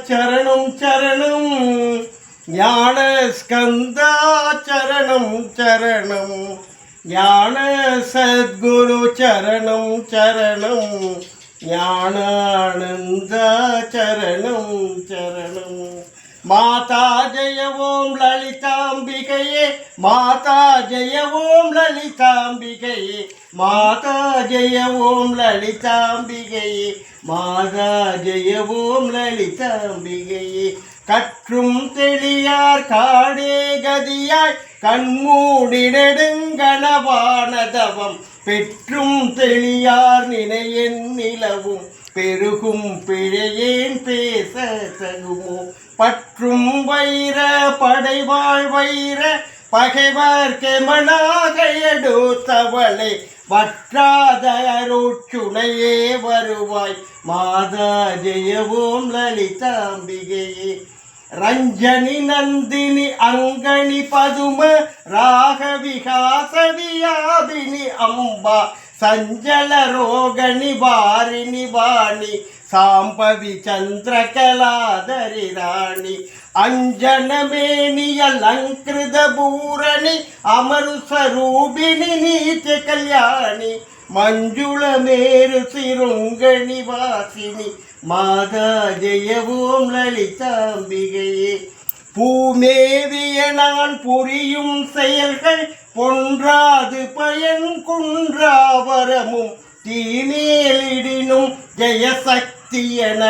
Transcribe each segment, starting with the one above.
சரணம் சரணம் ஞான ஸ்கந்தா சரணம் சரணம் ஞான சத்குரு சரணம் சரணம் ஞானானந்தா சரணம் சரணம். மாதா ஜெய ஓம் லலிதாம்பிகையே மாதா ஜெய ஓம் லலிதாம்பிகையே மாதா ஜெய ஓம் லலிதாம்பிகையே மாதா ஜெய ஓம் லலிதாம்பிகையே. கற்றும் தெளியார் காடே கதியாய் கண்மூடி நெடுங்கணவானதவம் பெற்றும் தெளியார் நினையென் நிலவும் பெருகும் பிழையேன் பேச தகுமோ. பற்றும் வைர படைவாழ் வைர பகைவர் கெமனாக எடுத்தவளை வற்றாத அருட்சுனையே வருவாய் மாதா ஜெய ஓம் லலிதாம்பிகையே. ரஞ்சனி நந்தினி அங்கணி பதும ராகவிகாசவியாபினி அம்பா சஞ்சல ரோகணி வாரிணி வாணி சாம்பவி சந்திரகலாதரி ராணி அஞ்சனமேனிய லங்கிருத பூரணி அமரு ஸ்வரூபிணி நீத்ய கல்யாணி மஞ்சுள மேரு சிருங்கணி வாசினி மாதா ஜெய ஓம் லலிதாம்பிகையே. பூமேவிய நான் புரியும் செயல்கள் பொன்றாது பயன் குன்றாவரமும் தீமேலிடினும் ஜெயசக்தி என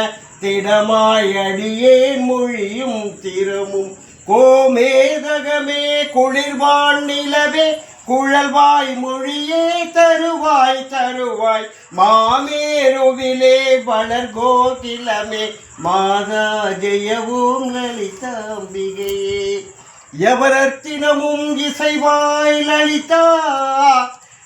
திடமாயடியேன் மொழியும் திறமும். கோமேதகமே குளிர்வான் நிலவே குழல்வாய் மொழியே தருவாய் தருவாய் மாமேருவிலே வளர் கோகிலமே மாதா ஜெய ஓம் லலிதாம்பிகையே. எவரத்தினமும் இசைவாய் லலிதா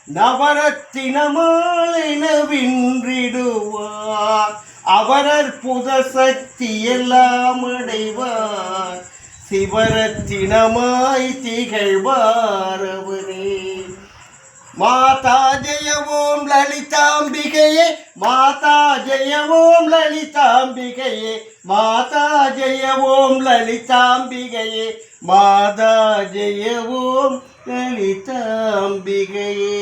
நவரத்தினமாளெனவின்றிடுவார் அவரற்புத சக்தி எல்லாம் அடைவார் சிவரத்தினமாய் திகழ்வார் அவரே. மாதா ஜெய ஓம் லலிதாம்பிகையே மாதா ஜெய ஓம் லலிதாம்பிகையே மாதா ஜெய ஓம் லலிதாம்பிகையே மாதா ஜெய ஓம் லலிதாம்பிகையே.